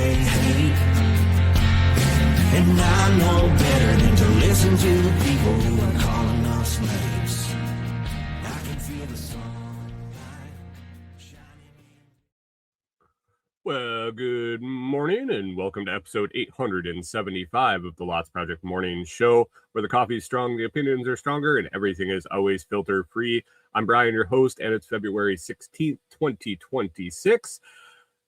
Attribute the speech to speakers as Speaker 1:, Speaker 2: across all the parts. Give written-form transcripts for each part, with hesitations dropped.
Speaker 1: they hate. And I know better than to listen to people who are calling us names. I can feel the sunlight shining.
Speaker 2: Well, good morning and welcome to episode 875 of the Lots Project Morning Show, where the coffee is strong, the opinions are stronger, and everything is always filter free. I'm Brian, your host, and it's February 16th, 2026.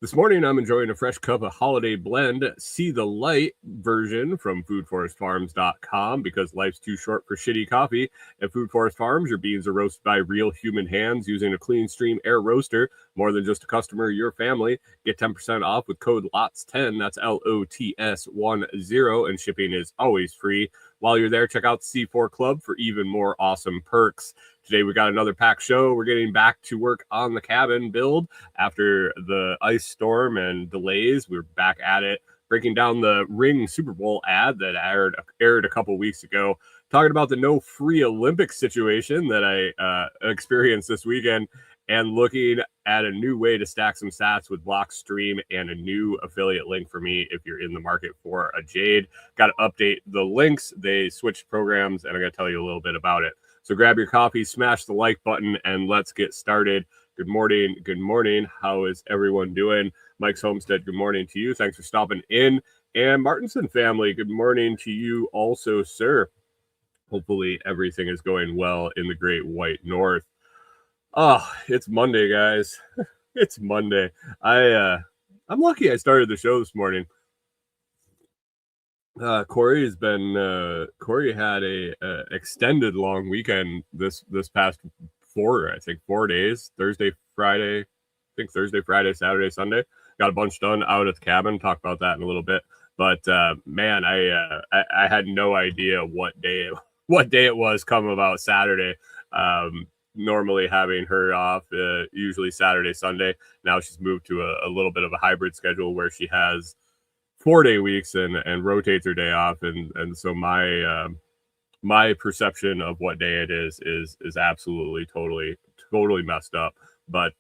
Speaker 2: This morning, I'm enjoying a fresh cup of Holiday Blend See the Light version from foodforestfarms.com because life's too short for shitty coffee. At Food Forest Farms, your beans are roasted by real human hands using a clean stream air roaster. More than just a customer, your family. Get 10% off with code LOTS10. That's LOTS10, and shipping is always free. While you're there, check out the C4 Club for even more awesome perks. Today, we got another packed show. We're getting back to work on the cabin build after the ice storm and delays. We're back at it, breaking down the Ring Super Bowl ad that aired a couple weeks ago, talking about the no free Olympics situation that I experienced this weekend, and looking at a new way to stack some sats with Blockstream and a new affiliate link for me if you're in the market for a Jade. Got to update the links. They switched programs, and I'm going to tell you a little bit about it. So grab your coffee, smash the like button, and let's get started. Good morning. Good morning. How is everyone doing? Mike's Homestead, good morning to you. Thanks for stopping in. And Martinson family, good morning to you also, sir. Hopefully everything is going well in the Great White North. Oh, it's Monday, guys. It's Monday. I'm lucky I started the show this morning. Corey had a extended long weekend this past 4 days, Thursday, Friday, Saturday, Sunday. Got a bunch done out at the cabin. Talk about that in a little bit. But man, I had no idea what day it was come about Saturday. Normally having her off, usually Saturday, Sunday. Now she's moved to a little bit of a hybrid schedule where she has 4-day weeks and rotates her day off, and so my perception of what day it is absolutely totally messed up. But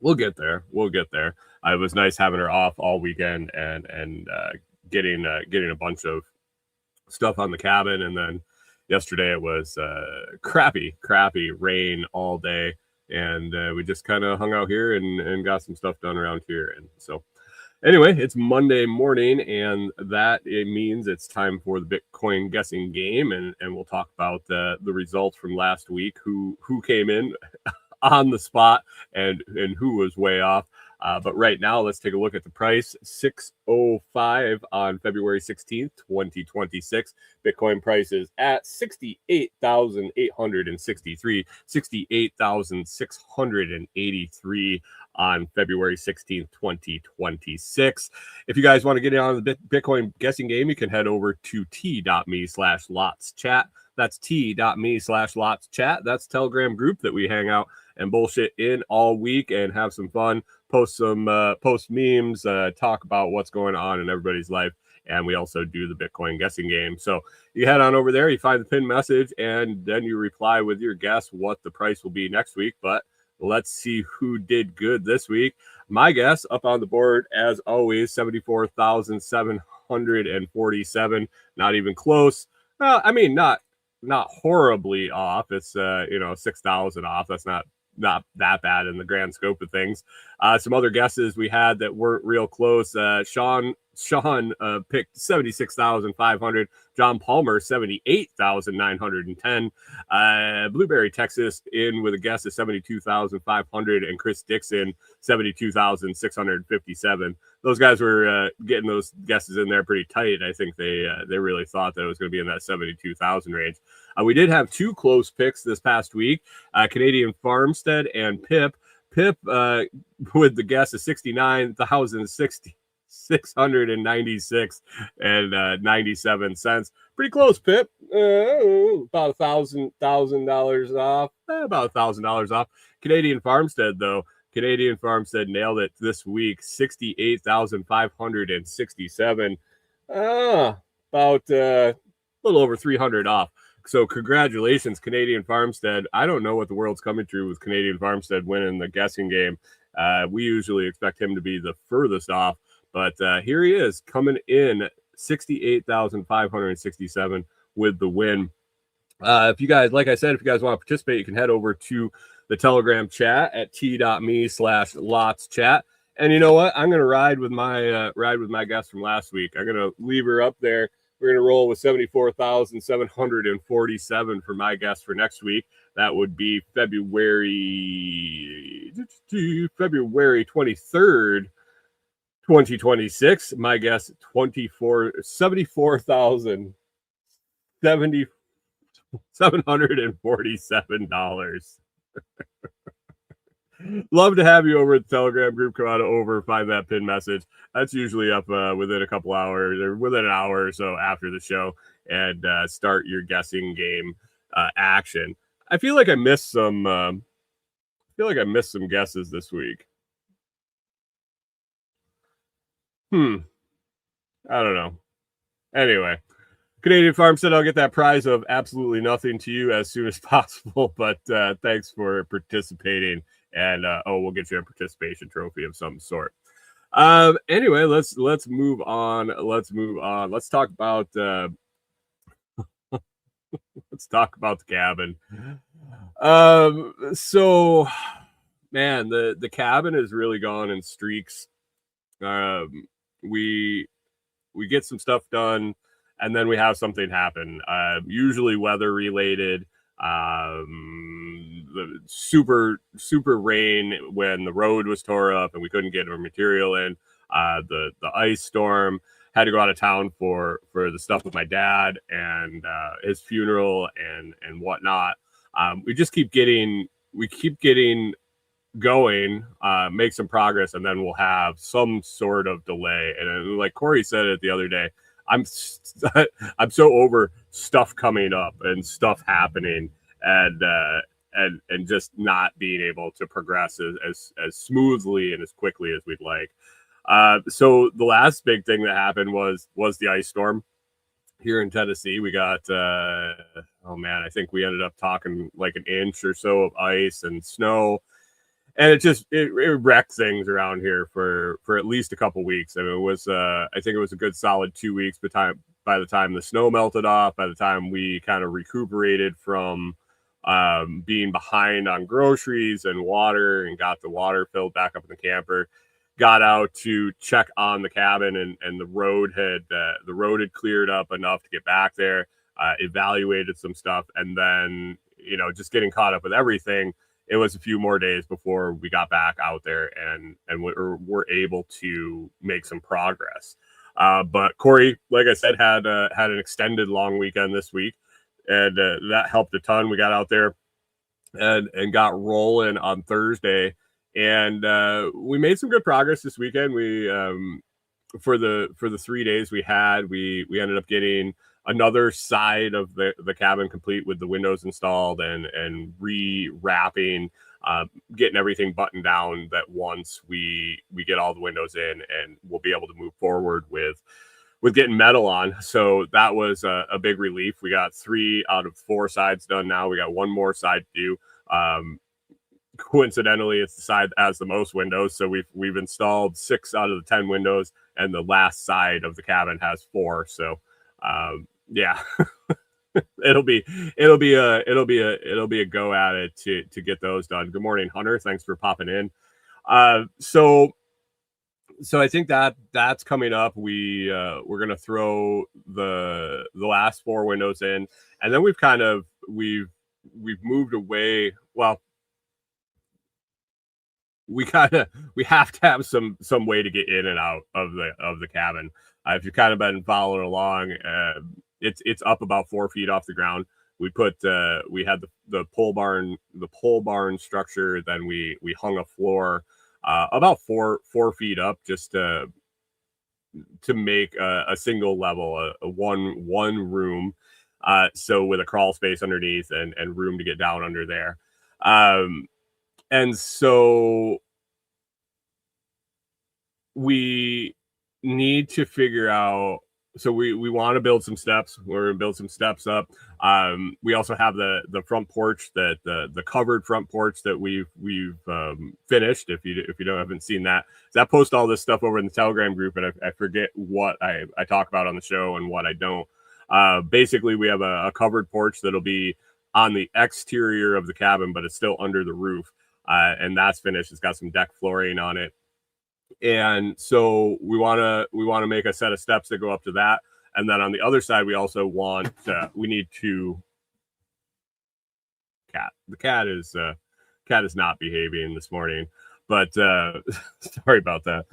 Speaker 2: we'll get there. It was nice having her off all weekend and getting a bunch of stuff on the cabin, and then yesterday it was crappy rain all day, and we just kind of hung out here and got some stuff done around here, and so. Anyway, it's Monday morning, and it means it's time for the Bitcoin guessing game, and we'll talk about the results from last week, who came in on the spot and who was way off. But right now, let's take a look at the price. 605 on February 16th, 2026. Bitcoin price is at 68,863, 68,683 on February 16th, 2026. If you guys want to get in on the Bitcoin guessing game, you can head over to t.me/lotschat. That's t.me/lotschat. That's Telegram group that we hang out and bullshit in all week and have some fun, post memes, talk about what's going on in everybody's life. And we also do the Bitcoin guessing game. So you head on over there, you find the pinned message, and then you reply with your guess what the price will be next week. But let's see who did good this week. My guess up on the board, as always, 74,747. Not even close. I mean, not horribly off. It's 6,000 off. That's not that bad in the grand scope of things. Some other guesses we had that weren't real close. Sean picked 76,500. John Palmer 78,910. Blueberry Texas in with a guess of 72,500, and Chris Dixon 72,657. Those guys were getting those guesses in there pretty tight. I think they really thought that it was going to be in that 72,000 range. We did have 2 close picks this past week, Canadian Farmstead and Pip. Pip with the guess of 69,696 and 97 cents. Pretty close, Pip. About $1,000 off. About $1,000 off. Canadian Farmstead, though. Canadian Farmstead nailed it this week. 68,567. About a little over 300 off. So congratulations, Canadian Farmstead. I don't know what the world's coming through with Canadian Farmstead winning the guessing game. We usually expect him to be the furthest off, But here he is coming in 68,567 with the win. If you guys, like I said, if you guys want to participate, you can head over to the Telegram chat at t.me/LotsChat. And you know what? I'm going to ride with my guest from last week. I'm going to leave her up there. We're going to roll with 74,747 for my guest for next week. That would be February 23rd, 2026. My guess, $747. Love to have you over at the Telegram group. Come on over, find that pin message. That's usually up within a couple hours or within an hour or so after the show, and start your guessing game action. I feel like I missed some. Guesses this week. I don't know. Anyway, Canadian Farm said I'll get that prize of absolutely nothing to you as soon as possible. But thanks for participating. And we'll get you a participation trophy of some sort. Anyway, let's move on. Let's talk about the cabin. So, man, the cabin has really gone in streaks. We get some stuff done, and then we have something happen. Usually weather related. The super rain when the road was tore up and we couldn't get our material in. The ice storm. Had to go out of town for the stuff with my dad and his funeral and whatnot. We keep getting going, make some progress, and then we'll have some sort of delay. And like Corey said it the other day, I'm so over stuff coming up and stuff happening and just not being able to progress as smoothly and as quickly as we'd like. So the last big thing that happened was the ice storm here in Tennessee. We got I think we ended up talking like an inch or so of ice and snow. And it wrecked things around here for at least a couple weeks. I mean, it was I think it was a good solid 2 weeks by the time the snow melted off, by the time we kind of recuperated from being behind on groceries and water and got the water filled back up in the camper, got out to check on the cabin and the road had cleared up enough to get back there, evaluated some stuff, and then just getting caught up with everything. It was a few more days before we got back out there and were able to make some progress. But Corey, like I said, had an extended long weekend this week, and that helped a ton. We got out there and got rolling on Thursday, and we made some good progress this weekend. We for the 3 days we ended up getting another side of the cabin complete with the windows installed and re-wrapping, getting everything buttoned down, that once we get all the windows in, and we'll be able to move forward with getting metal on. So that was a big relief. We got 3 out of 4 sides done now. We got one more side to do. Coincidentally, it's the side that has the most windows. So we've installed 6 out of the 10 windows, and the last side of the cabin has 4. So yeah, it'll be a go at it to get those done. Good morning, Hunter. Thanks for popping in. So I think that's coming up. We're gonna throw the last 4 windows in, and then we've moved away. Well, we have to have some way to get in and out of the cabin. If you've kind of been following along, it's up about 4 feet off the ground. We had the pole barn structure. Then we hung a floor about 4 feet up, just to make a single level, a one room, so with a crawl space underneath and room to get down under there. And so we need to figure out. So we want to build some steps. We're going to build some steps up. We also have the front porch, that the covered front porch that we've finished. If you haven't seen that, so I post all this stuff over in the Telegram group, and I forget what I talk about on the show and what I don't. Basically, we have a covered porch that'll be on the exterior of the cabin, but it's still under the roof, and that's finished. It's got some deck flooring on it, and so we want to make a set of steps that go up to that. And then on the other side, we also want we need to the cat is not behaving this morning, but sorry about that.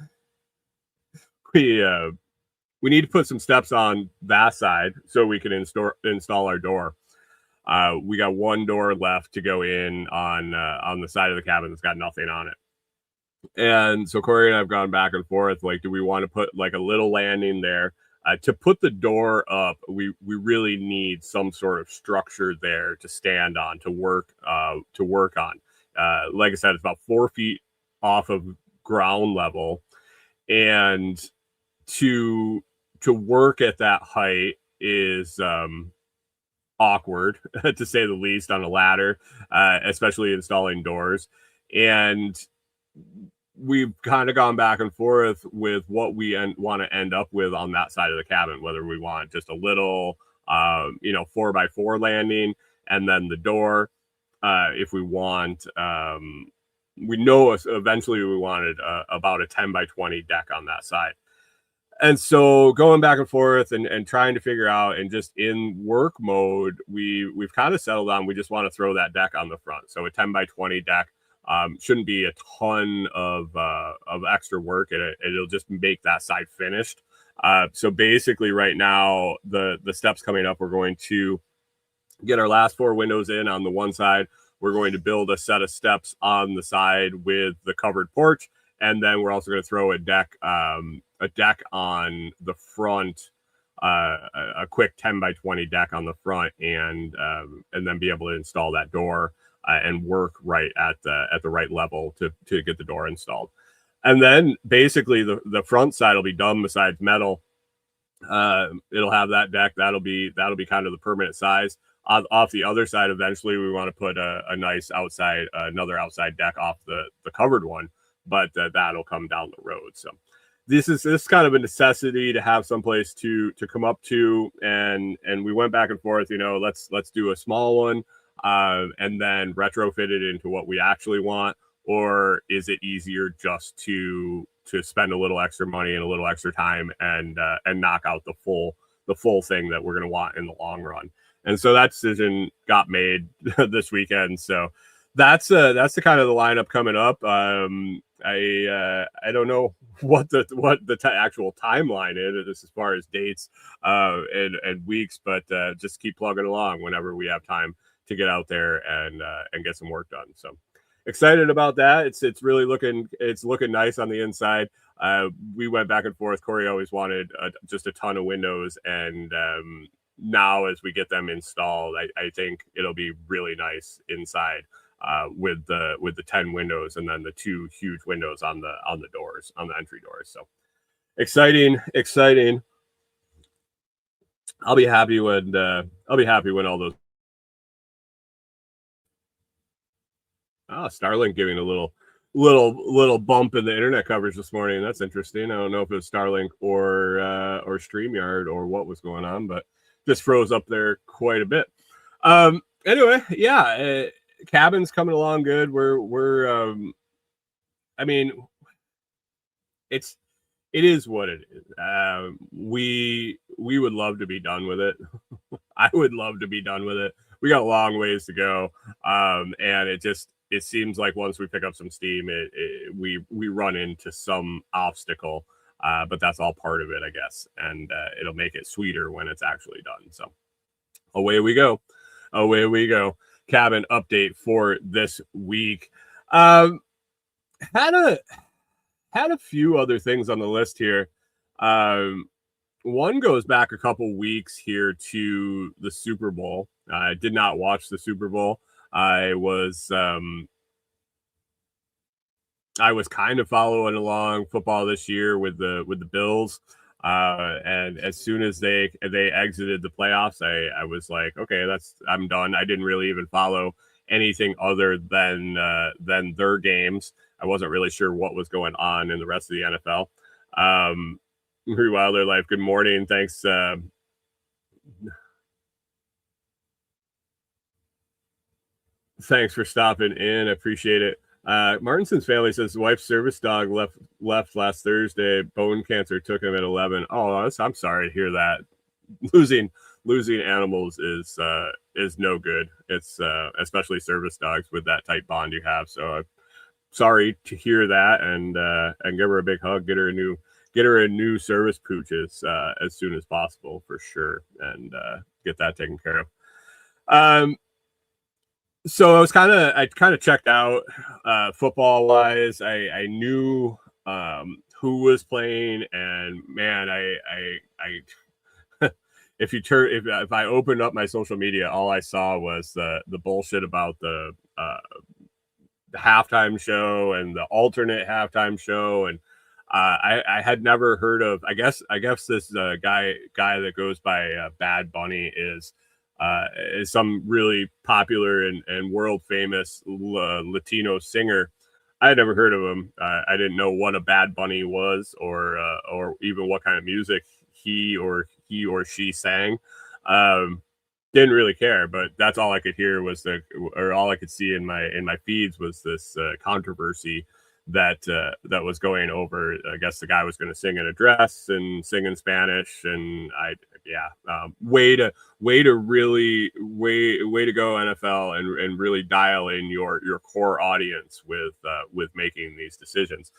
Speaker 2: We need to put some steps on that side so we can install our door. We got one door left to go in on the side of the cabin that's got nothing on it. And so Corey and I have gone back and forth, like, do we want to put like a little landing there? To put the door up, we really need some sort of structure there to stand on, to work on. Like I said, it's about 4 feet off of ground level, and to work at that height is awkward, to say the least, on a ladder, especially installing doors. And we've kind of gone back and forth with what we want to end up with on that side of the cabin, whether we want just a little 4x4 landing, and then the door, if we want, we know eventually we wanted about a 10x20 deck on that side. And so going back and forth and trying to figure out, and just in work mode, we've kind of settled on, we just want to throw that deck on the front. So a 10x20 deck shouldn't be a ton of extra work. It'll just make that side finished. So basically right now, the steps coming up, we're going to get our last 4 windows in on the one side. We're going to build a set of steps on the side with the covered porch. And then we're also going to throw a deck on the front, a quick 10x20 deck on the front, and then be able to install that door and work right at the right level to get the door installed. And then basically the front side will be done besides metal. It'll have that deck. That'll be kind of the permanent size. Off the other side, eventually we want to put a nice another outside deck off the covered one, but that'll come down the road. So this is kind of a necessity to have someplace to come up to, and we went back and forth. Let's do a small one, and then retrofit it into what we actually want, or is it easier just to spend a little extra money and a little extra time and knock out the full thing that we're going to want in the long run? And so that decision got made this weekend. So that's the kind of the lineup coming up. I don't know what the actual timeline is as far as dates and weeks, but just keep plugging along whenever we have time to get out there and get some work done. So excited about that. It's really looking nice on the inside. We went back and forth. Corey always wanted just a ton of windows, and now as we get them installed, I think it'll be really nice inside with the 10 windows, and then the 2 huge windows on the doors, on the entry doors. So exciting. I'll be happy when all those. Starlink giving a little bump in the internet coverage this morning. That's interesting. I don't know if it was Starlink or StreamYard or what was going on, but just froze up there quite a bit. Anyway, yeah, cabin's coming along good. We're I mean, it is what it is. We would love to be done with it. I would love to be done with it. We got a long ways to go, and it seems like once we pick up some steam, we run into some obstacle, but that's all part of it, I guess, and it'll make it sweeter when it's actually done. So away we go. Cabin update for this week. Had a few other things on the list here. One goes back a couple weeks here to the Super Bowl. I did not watch the Super Bowl. I was kind of following along football this year with the Bills. And as soon as they exited the playoffs, I was like, okay, I'm done. I didn't really even follow anything other than their games. I wasn't really sure what was going on in the rest of the NFL. Wilder Life, good morning. Thanks. Thanks for stopping in. I appreciate it. Martinson's family says wife's service dog left last Thursday. Bone cancer took him at 11. Oh, I'm sorry to hear that. Losing animals is no good. It's especially service dogs with that tight bond you have. So I'm sorry to hear that, and give her a big hug. Get her a new service pooches as soon as possible for sure, and get that taken care of. So I kind of checked out football wise. I knew who was playing, and man, I if I opened up my social media, all I saw was the bullshit about the halftime show and the alternate halftime show, and I had never heard of. I guess this guy that goes by Bad Bunny is some really popular and world famous Latino singer. I had never heard of him. I didn't know what a Bad Bunny was, or even what kind of music he or she sang. Didn't really care, but that's all I could hear was all I could see in my feeds was this controversy that was going over. I guess the guy was going to sing in a dress and sing in Spanish, and way to go NFL, and really dial in your core audience with making these decisions.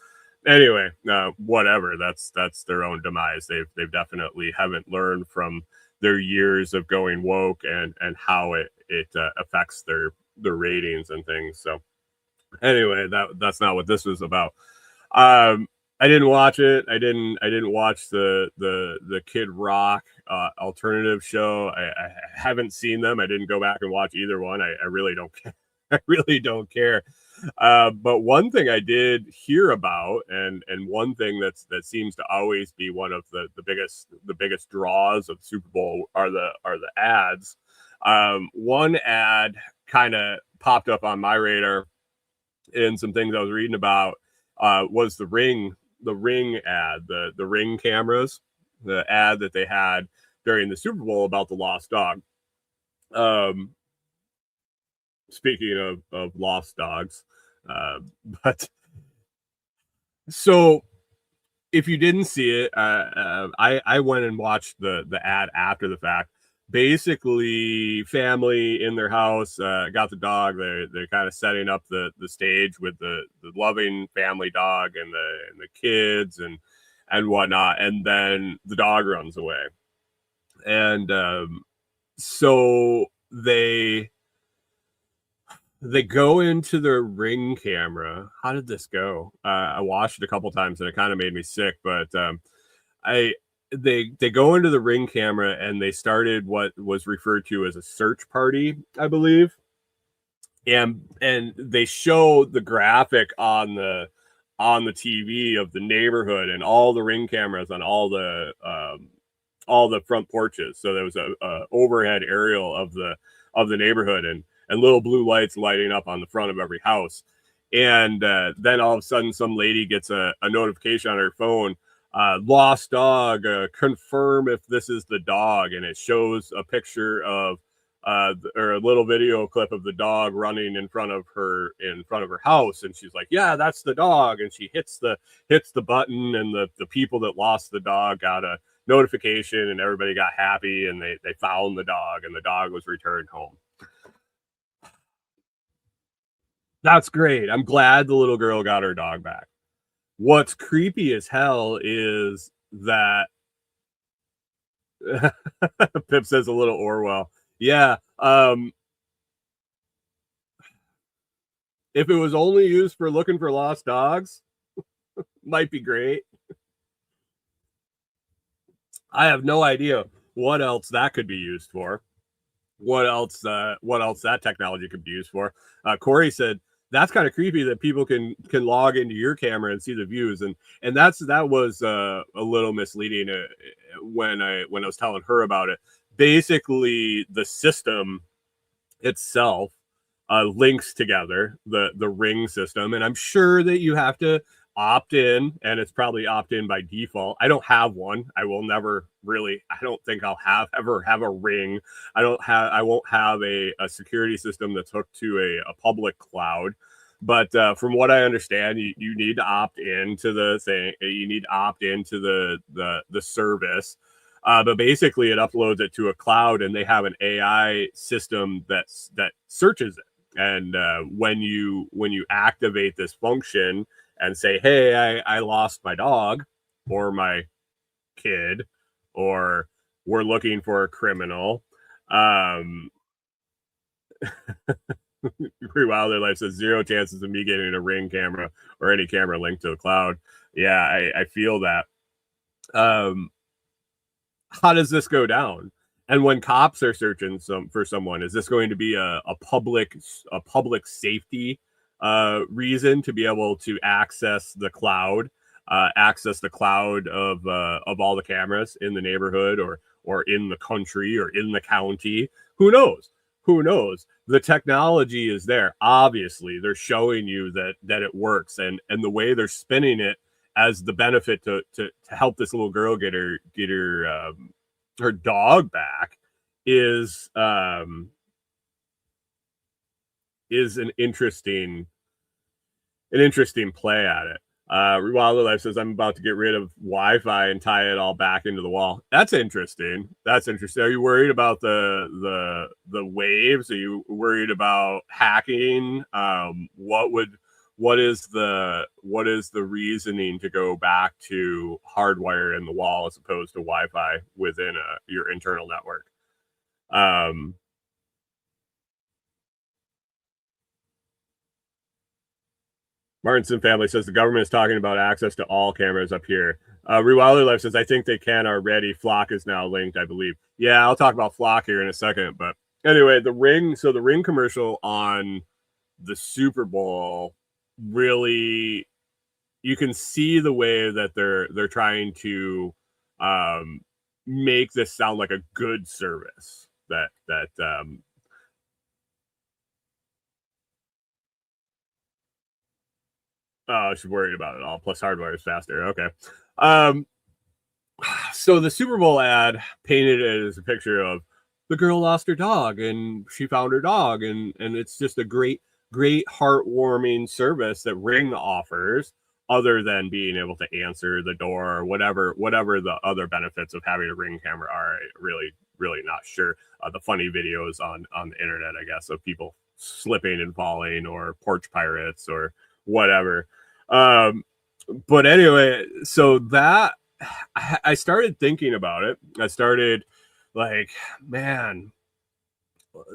Speaker 2: Anyway, whatever. That's their own demise. They've definitely haven't learned from their years of going woke and how it affects their ratings and things. So anyway, that's not what this was about. I didn't watch it. I didn't watch the Kid Rock alternative show. I haven't seen them. I didn't go back and watch either one. I really don't care. I really don't care. But one thing I did hear about, and one thing that seems to always be one of the biggest draws of the Super Bowl are the ads. One ad kind of popped up on my radar, and some things I was reading about was the Ring ad, the Ring cameras, the ad that they had during the Super Bowl about the lost dog. Speaking of lost dogs, but so if you didn't see it, I went and watched the ad after the fact. Basically, family in their house got the dog. They're kind of setting up the stage with the loving family dog and the kids and whatnot, and then the dog runs away, and so they go into their Ring camera. How did this go? I watched it a couple times and it kind of made me sick, but they go into the Ring camera and they started what was referred to as a search party, I believe. And they show the graphic on the TV of the neighborhood and all the Ring cameras on all the front porches. So there was a overhead aerial of the neighborhood, and little blue lights lighting up on the front of every house. And then all of a sudden, some lady gets a notification on her phone, lost dog, confirm if this is the dog. And it shows a picture of, or a little video clip of the dog running in front of her house. And she's like, yeah, that's the dog. And she hits the button, and the people that lost the dog got a notification, and everybody got happy, and they found the dog, and the dog was returned home. That's great. I'm glad the little girl got her dog back. What's creepy as hell is that Pip says a little Orwell. Yeah. If it was only used for looking for lost dogs, might be great. I have no idea what else that could be used for. What else that technology could be used for. Corey said that's kind of creepy that people can log into your camera and see the views, and that was a little misleading when I was telling her about it. Basically, the system itself links together the Ring system, and I'm sure that you have to opt in, and it's probably opt in by default. I don't have one. I will never really. I don't think I'll ever have a Ring. I won't have a security system that's hooked to a public cloud. But from what I understand, you need to opt into the thing. You need to opt into the service. But basically, it uploads it to a cloud, and they have an AI system that searches it. And when you activate this function and say, "Hey, I lost my dog, or my kid, or we're looking for a criminal," Pretty Wild Their Life says 0 chances of me getting a Ring camera or any camera linked to the cloud. Yeah, I feel that. How does this go down? And when cops are searching for someone, is this going to be a public safety reason to be able to access the cloud of all the cameras in the neighborhood or in the country or in the county? Who knows? The technology is there. Obviously, they're showing you that it works, and the way they're spinning it as the benefit to help this little girl get her dog back is an interesting play at it. Wild Life says, I'm about to get rid of Wi-Fi and tie it all back into the wall. That's interesting. Are you worried about the waves? Are you worried about hacking? What is the reasoning to go back to hardwire in the wall as opposed to Wi-Fi within your internal network? Martinson family says the government is talking about access to all cameras up here. Rewilder Life says, I think they can already. Flock is now linked, I believe. Yeah, I'll talk about Flock here in a second. But anyway, the Ring commercial on the Super Bowl, really, you can see the way that they're trying to make this sound like a good service. Oh, she's worried about it all. Plus, hardwire is faster. Okay. So the Super Bowl ad painted it as a picture of the girl lost her dog and she found her dog, and it's just a great heartwarming service that Ring offers, other than being able to answer the door or whatever the other benefits of having a Ring camera are. Really not sure. The funny videos on the internet, I guess, of people slipping and falling, or porch pirates or whatever. But anyway, so that I started thinking about it. I started like, man,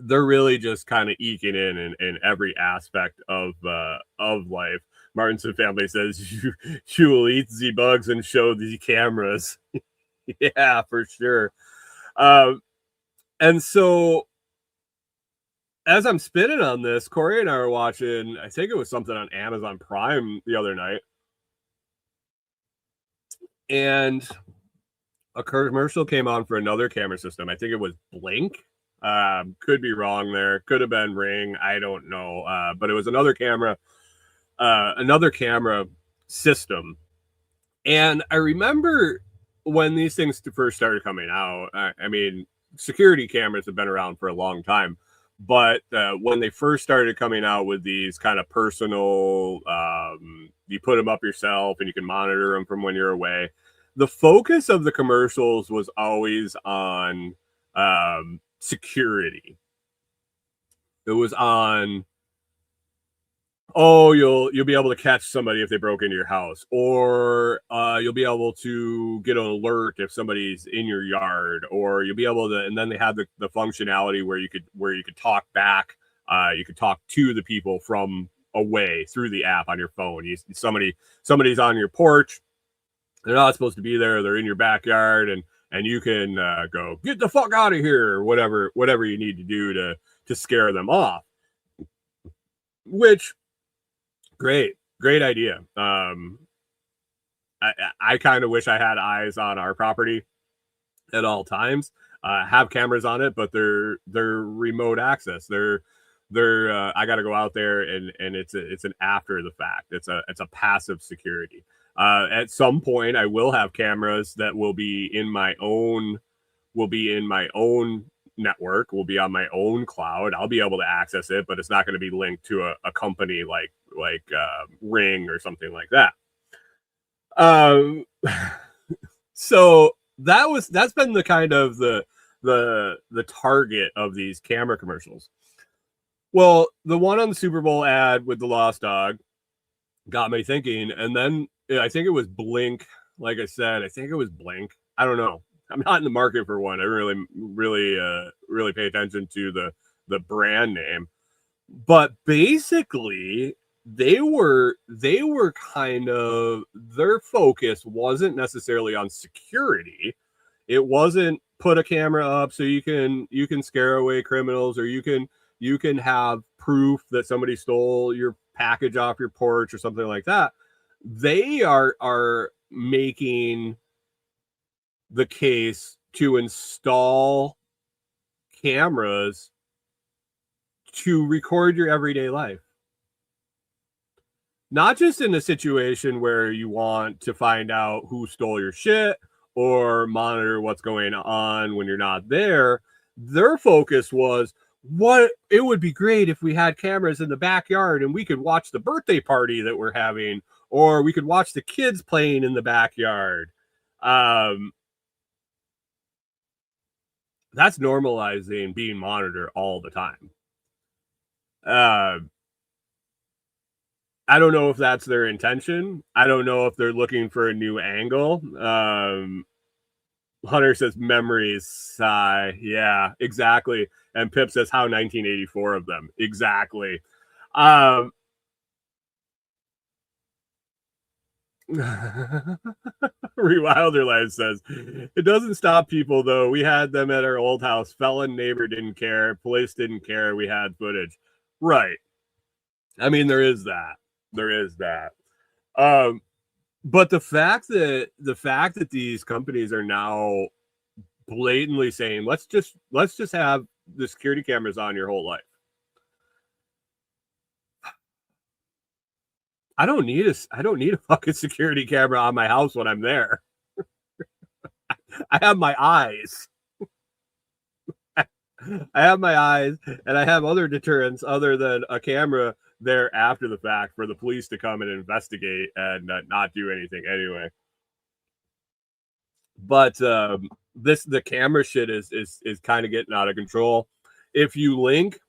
Speaker 2: they're really just kind of eking in every aspect of life. Martinson family says you will eat the bugs and show the cameras. Yeah, for sure. And so as I'm spinning on this, Corey and I were watching, I think it was something on Amazon Prime the other night, and a commercial came on for another camera system. I think it was Blink. Could be wrong there. Could have been Ring. I don't know. But it was another camera system. And I remember when these things first started coming out, I mean, security cameras have been around for a long time. But when they first started coming out with these kind of personal, you put them up yourself and you can monitor them from when you're away. The focus of the commercials was always on security. It was on, oh, you'll be able to catch somebody if they broke into your house, or you'll be able to get an alert if somebody's in your yard, or you'll be able to. And then they had the functionality where you could talk back. You could talk to the people from away through the app on your phone. Somebody's on your porch. They're not supposed to be there. They're in your backyard, and you can go, get the fuck out of here, or whatever you need to do to scare them off. Which Great idea. I kind of wish I had eyes on our property at all times. Have cameras on it, but they're remote access. They're I got to go out there, and it's an after the fact. It's a passive security. At some point, I will have cameras that will be in my own network, will be on my own cloud. I'll be able to access it, but it's not going to be linked to a company like Ring or something like that. So that's been the kind of the target of these camera commercials. Well, the one on the Super Bowl ad with the lost dog got me thinking, and then I think it was Blink. Like I said, I think it was Blink. I don't know. I'm not in the market for one. I really pay attention to the brand name. But basically, they were kind of, their focus wasn't necessarily on security. It wasn't put a camera up so you can scare away criminals, or you can have proof that somebody stole your package off your porch or something like that. They are making the case to install cameras to record your everyday life. Not just in a situation where you want to find out who stole your shit or monitor what's going on when you're not there. Their focus was, what it would be great if we had cameras in the backyard and we could watch the birthday party that we're having, or we could watch the kids playing in the backyard. That's normalizing being monitored all the time. I don't know if that's their intention. I don't know if they're looking for a new angle. Hunter says memories. Yeah, exactly. And Pip says, how 1984 of them. Exactly. Rewilder Life says, it doesn't stop people, though. We had them at our old house. Felon neighbor didn't care. Police didn't care. We had footage. Right. I mean, there is that. But the fact that these companies are now blatantly saying, let's just have the security cameras on your whole life. I don't need a fucking security camera on my house when I'm there. I have my eyes. I have my eyes, and I have other deterrents other than a camera there after the fact for the police to come and investigate and not do anything anyway. But the camera shit is kind of getting out of control. If you link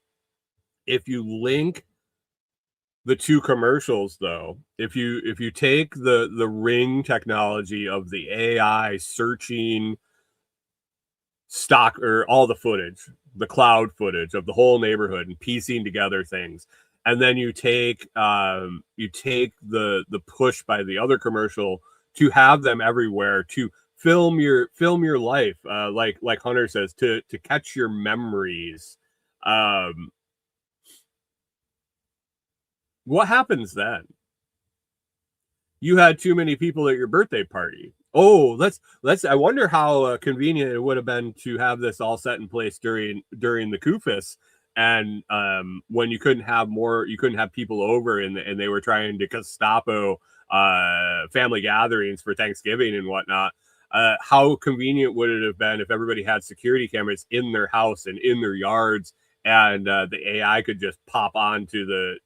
Speaker 2: the two commercials, though, if you take the Ring technology of the AI searching stock or all the footage, the cloud footage of the whole neighborhood and piecing together things, and then you take the push by the other commercial to have them everywhere, to film your life, like Hunter says, to catch your memories. What happens then? You had too many people at your birthday party. Oh, let's. I wonder how convenient it would have been to have this all set in place during the Kufis, and when you couldn't have people over, and they were trying to Gestapo family gatherings for Thanksgiving and whatnot. How convenient would it have been if everybody had security cameras in their house and in their yards, and the AI could just pop onto the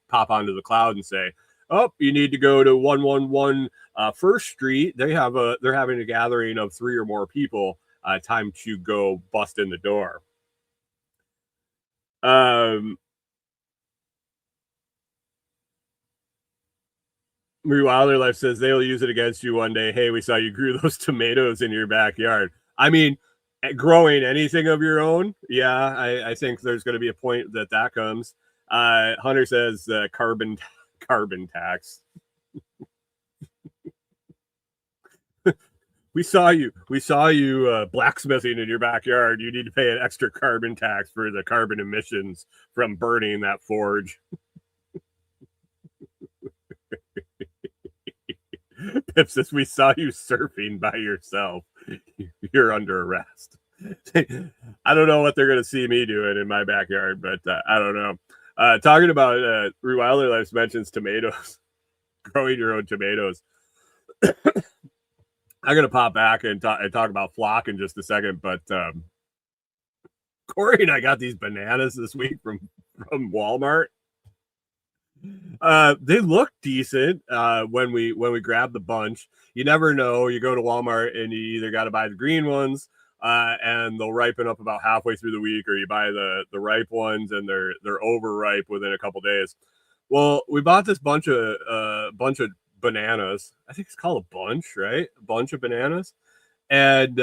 Speaker 2: cloud and say, oh, you need to go to 111 First Street. They're having a gathering of 3 or more people. Time to go bust in the door. Wilder Life says they'll use it against you one day. Hey, we saw you grew those tomatoes in your backyard. I mean, growing anything of your own, yeah, I think there's going to be a point that comes. Hunter says carbon tax. We saw you blacksmithing in your backyard. You need to pay an extra carbon tax for the carbon emissions from burning that forge. Pips, we saw you surfing by yourself. You're under arrest. I don't know what they're going to see me doing in my backyard, but I don't know. Talking about Rewilder Life mentions tomatoes, growing your own tomatoes. I'm going to pop back and talk about flock in just a second, but Corey and I got these bananas this week from Walmart. They look decent when we grab the bunch. You never know. You go to Walmart and you either got to buy the green ones and they'll ripen up about halfway through the week, or you buy the ripe ones and they're overripe within a couple days. Well, we bought this bunch of bananas. I think it's called a bunch, right? A bunch of bananas. And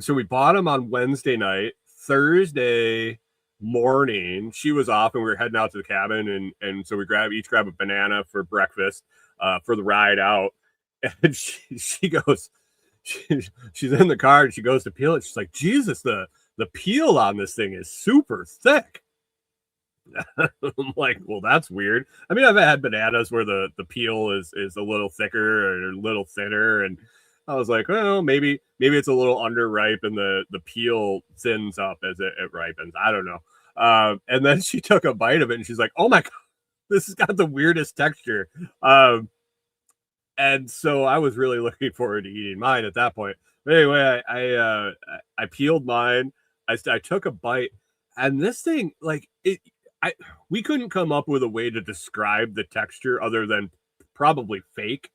Speaker 2: so we bought them on Wednesday night. Thursday morning, she was off and we were heading out to the cabin, and so we each grab a banana for breakfast for the ride out. And she goes, she's in the car and she goes to peel it. She's like, Jesus, the peel on this thing is super thick. I'm like, well, that's weird. I mean, I've had bananas where the peel is a little thicker or a little thinner, and I was like, well, maybe it's a little underripe and the peel thins up as it ripens. I don't know. And then she took a bite of it and she's like, oh my God, this has got the weirdest texture. And so I was really looking forward to eating mine at that point. But anyway, I peeled mine. I took a bite, and this thing, like we couldn't come up with a way to describe the texture other than probably fake.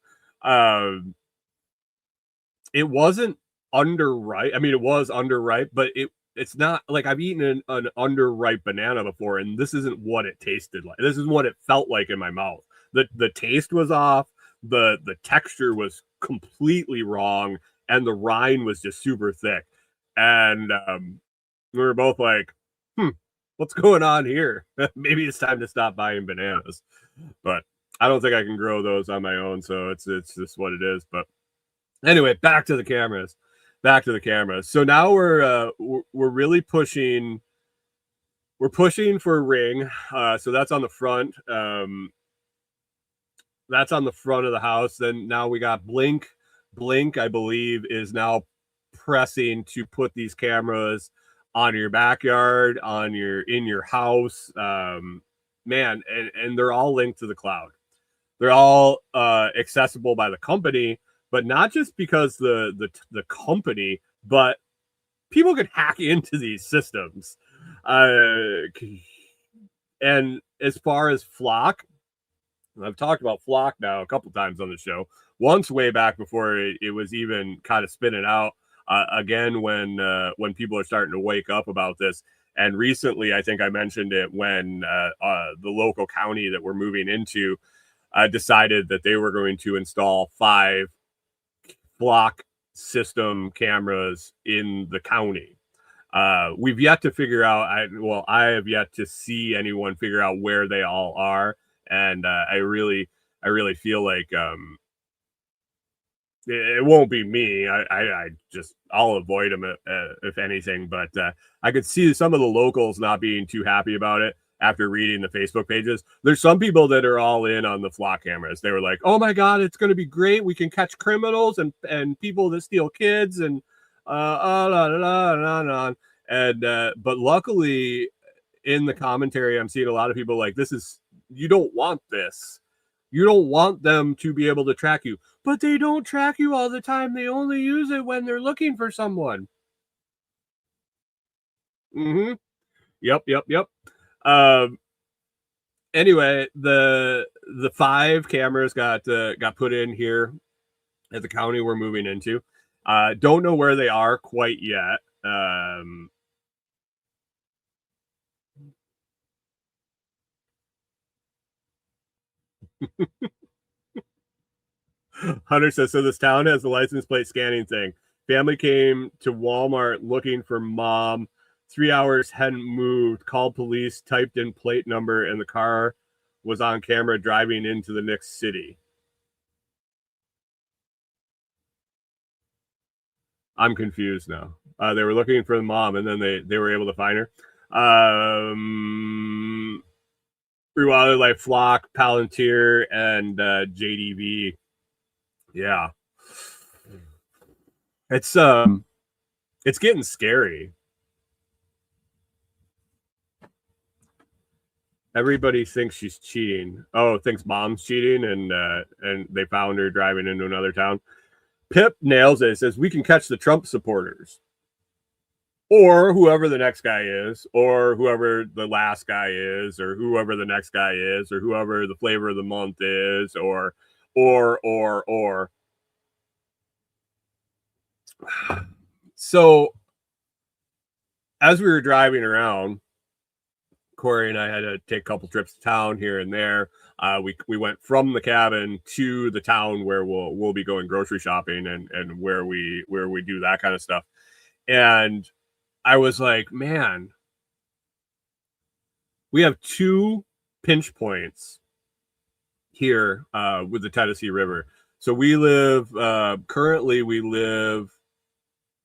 Speaker 2: It wasn't underripe. I mean, it was underripe, but it's not like I've eaten an underripe banana before, and this isn't what it tasted like. This is what it felt like in my mouth. The taste was off. The texture was completely wrong, and the rind was just super thick. And we were both like, what's going on here? Maybe it's time to stop buying bananas. But I don't think I can grow those on my own, so it's just what it is. But anyway, back to the cameras. So now we're really pushing. We're pushing for a ring. So that's on the front. That's on the front of the house. Then now we got Blink. Blink, I believe, is now pressing to put these cameras on your backyard, in your house. Man, and they're all linked to the cloud. They're all accessible by the company, but not just because the company, but people can hack into these systems. And as far as Flock, I've talked about Flock now a couple times on the show. Once way back before it was even kind of spinning out. Again, when people are starting to wake up about this. And recently, I think I mentioned it when the local county that we're moving into decided that they were going to install 5 Flock system cameras in the county. We've yet to figure out, I have yet to see anyone figure out where they all are. And I really feel like it won't be me. I'll avoid them if anything. But I could see some of the locals not being too happy about it after reading the Facebook pages. There's some people that are all in on the Flock cameras. They were like, "Oh my God, it's going to be great. We can catch criminals and people that steal kids and and but luckily in the commentary, I'm seeing a lot of people like, you don't want this. You don't want them to be able to track you, but they don't track you all the time. They only use it when they're looking for someone." Mm-hmm. Yep. Anyway, the 5 cameras got put in here at the county we're moving into. Don't know where they are quite yet. Hunter says, so this town has the license plate scanning thing. Family came to Walmart looking for mom. 3 hours hadn't moved. Called police, typed in plate number, and the car was on camera driving into the next city. I'm confused now. They were looking for the mom, and then they were able to find her. Rewilder Life, Flock, Palantir, and JDV Yeah. It's getting scary. Everybody thinks she's cheating. Oh, thinks mom's cheating, and they found her driving into another town. Pip nails it. Says we can catch the Trump supporters, or whoever the next guy is, or whoever the last guy is, or whoever the next guy is, or whoever the flavor of the month is, or. So, as we were driving around, Corey and I had to take a couple trips to town here and there. We went from the cabin to the town where we'll be going grocery shopping and where we do that kind of stuff. And I was like, man, we have 2 pinch points here with the Tennessee River. So we live currently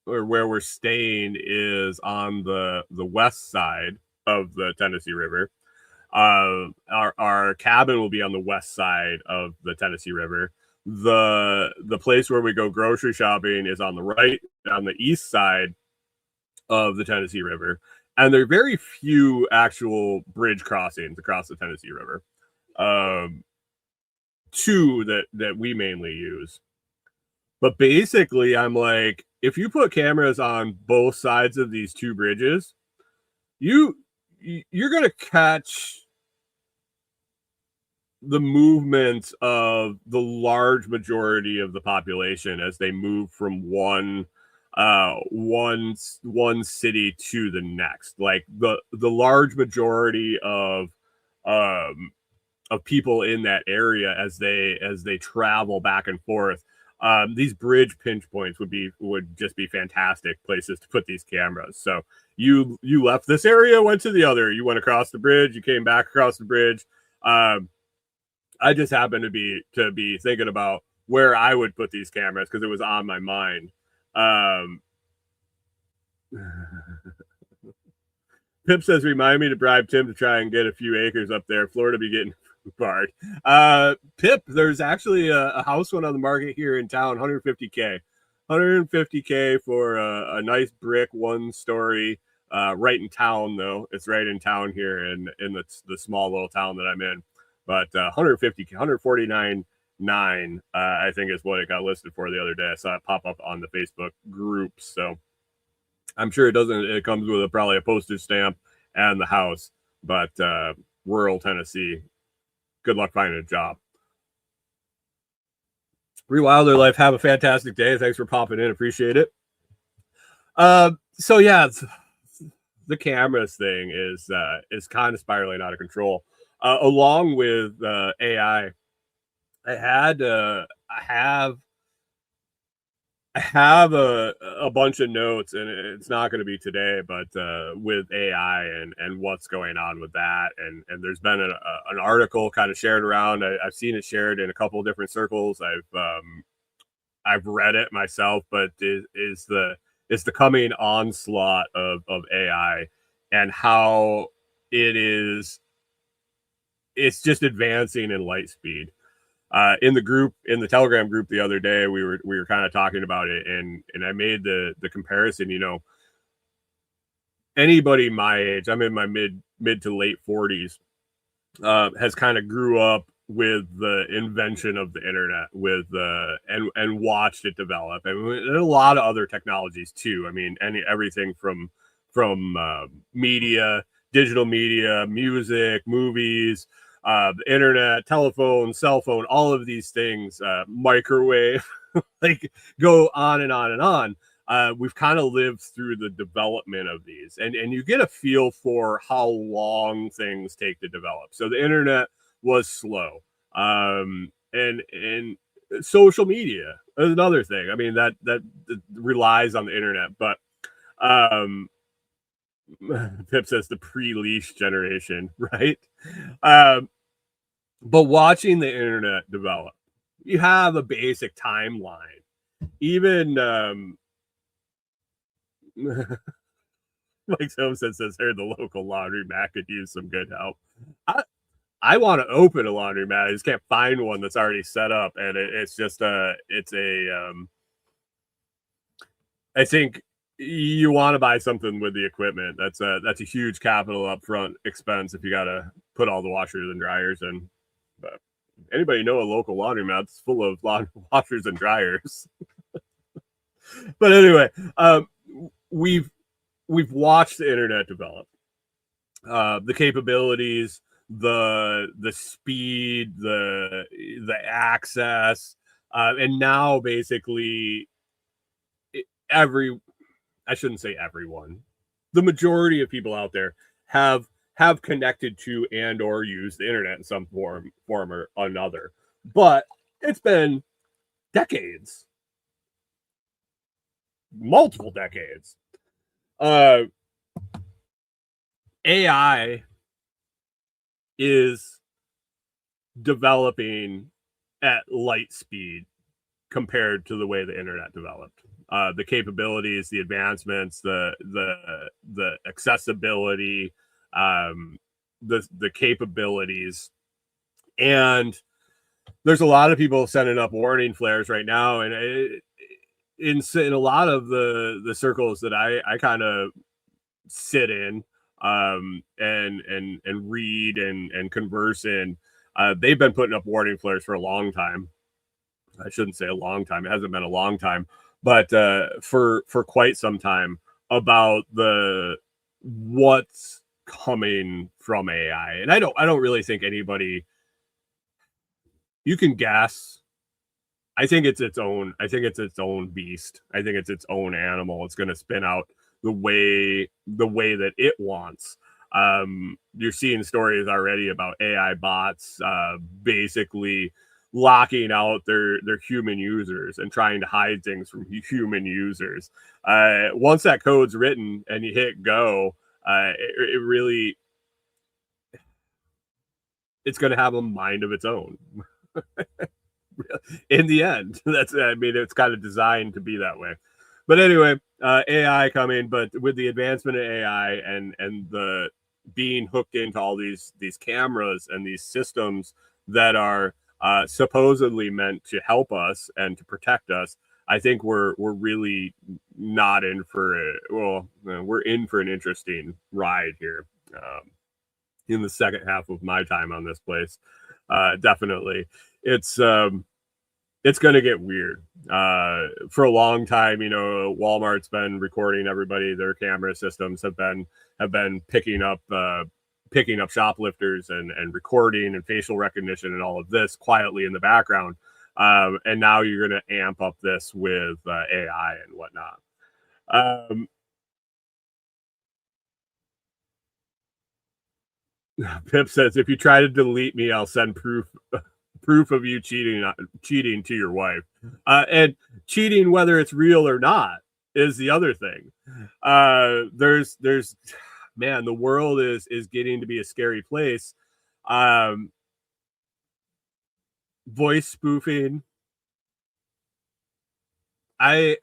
Speaker 2: or where we're staying is on the west side of the Tennessee River. Our cabin will be on the west side of the Tennessee River. The place where we go grocery shopping is on the right, on the east side of the Tennessee River. And there are very few actual bridge crossings across the Tennessee River. 2 that we mainly use. But basically, I'm like, if you put cameras on both sides of these 2 bridges, you're going to catch the movement of the large majority of the population as they move from one city to the next. Like the large majority of people in that area as they travel back and forth. These bridge pinch points would just be fantastic places to put these cameras. So you left this area, went to the other. You went across the bridge, you came back across the bridge. I just happened to be thinking about where I would put these cameras because it was on my mind. Pip says, remind me to bribe Tim to try and get a few acres up there. Florida be getting barred. Pip, there's actually a house one on the market here in town, $150K for a nice brick 1-story, right in town though. It's right in town here in the small little town that I'm in. But 149.9, I think is what it got listed for the other day. I saw it pop up on the Facebook group. So I'm sure it comes with probably a postage stamp and the house. But rural Tennessee, good luck finding a job. Rewilder Life, have a fantastic day. Thanks for popping in. Appreciate it. So yeah, the cameras thing is kind of spiraling out of control. Along with AI, I have a bunch of notes, and it's not going to be today, but with AI and what's going on with that, and there's been an article kind of shared around. I've seen it shared in a couple of different circles. I've read it myself, but is the coming onslaught of AI and how it's just advancing in light speed. In the Telegram group the other day, we were kind of talking about it, and I made the comparison. Anybody my age, I'm in my mid to late 40s, has kind of grew up with the invention of the internet, and watched it develop, and a lot of other technologies too. I mean, everything from media, digital media, music, movies, the internet, telephone, cell phone, all of these things, microwave, like go on and on and on. We've kind of lived through the development of these, and you get a feel for how long things take to develop. So the internet was slow, and social media is another thing. I mean, that relies on the internet, but Pip says the pre-leash generation, right? But watching the internet develop, you have a basic timeline. Even Mike Thompson says here the local laundry mat could use some good help. I want to open a laundromat. I just can't find one that's already set up, and it's just I think you want to buy something with the equipment. That's a huge capital upfront expense if you got to put all the washers and dryers in. But anybody know a local laundromat that's full of washers and dryers? But anyway, we've watched the internet develop, the capabilities, the speed, the access, and now basically I shouldn't say everyone, the majority of people out there have connected to and or used the internet in some form or another. But it's been decades, multiple decades. AI is developing at light speed compared to the way the internet developed. The capabilities, the advancements, the accessibility, the capabilities, and there's a lot of people sending up warning flares right now, and in a lot of the circles that I kind of sit in, and read and converse in, they've been putting up warning flares for a long time. I shouldn't say a long time. It hasn't been a long time, but for quite some time about what's coming from AI. And I don't really think anybody, you can guess. I think it's its own beast. I think it's its own animal. It's going to spin out the way that it wants. You're seeing stories already about AI bots basically locking out their human users and trying to hide things from human users. Once that code's written and you hit go, it really, it's going to have a mind of its own. In the end, it's kind of designed to be that way. But anyway, AI coming, but with the advancement of AI and the being hooked into all these cameras and these systems that are supposedly meant to help us and to protect us, I think we're really not in for we're in for an interesting ride here in the second half of my time on this place. Definitely, it's going to get weird. For a long time, Walmart's been recording everybody. Their camera systems have been picking up shoplifters and recording and facial recognition and all of this quietly in the background. And now you're going to amp up this with AI and whatnot. Pip says, if you try to delete me, I'll send proof of you cheating to your wife. And cheating, whether it's real or not, is the other thing. There's man, the world is getting to be a scary place. Voice spoofing. I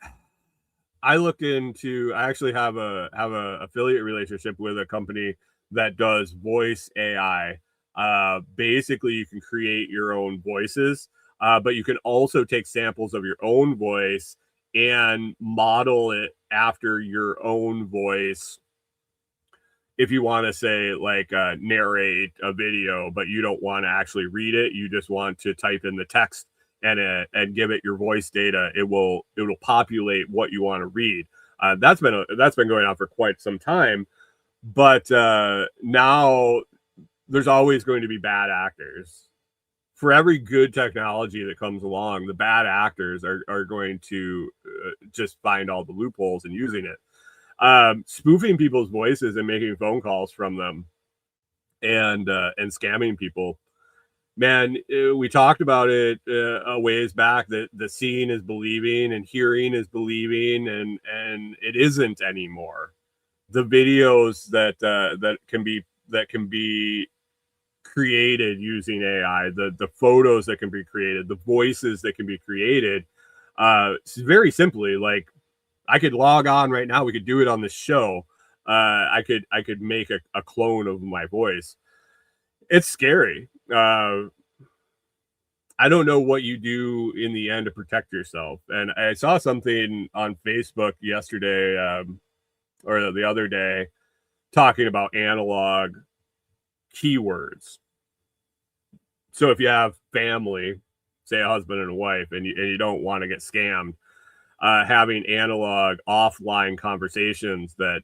Speaker 2: actually have a affiliate relationship with a company that does voice AI. Basically, you can create your own voices, but you can also take samples of your own voice and model it after your own voice. If you want to say like narrate a video, but you don't want to actually read it, you just want to type in the text and give it your voice data, it will populate what you want to read. That's been going on for quite some time, but now there's always going to be bad actors. For every good technology that comes along, the bad actors are going to just find all the loopholes in using it. Spoofing people's voices and making phone calls from them and scamming people. Man, we talked about it a ways back that the seeing is believing and hearing is believing, and it isn't anymore. The videos that can be created using AI, the photos that can be created, the voices that can be created, it's very simply like I could log on right now. We could do it on the show. I could make a clone of my voice. it's scary. I don't know what you do in the end to protect yourself. And I saw something on Facebook yesterday, or the other day, talking about analog keywords. So if you have family, say a husband and a wife, and you don't want to get scammed, having analog offline conversations that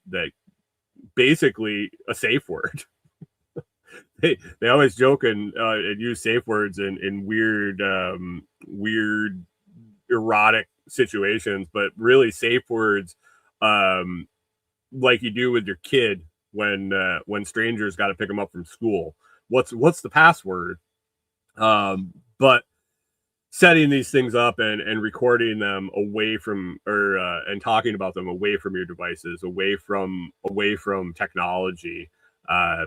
Speaker 2: basically a safe word. They always joke and use safe words in weird erotic situations, but really safe words, like you do with your kid when strangers got to pick them up from school. What's the password? But setting these things up and recording them away from, or and talking about them away from your devices, away from technology,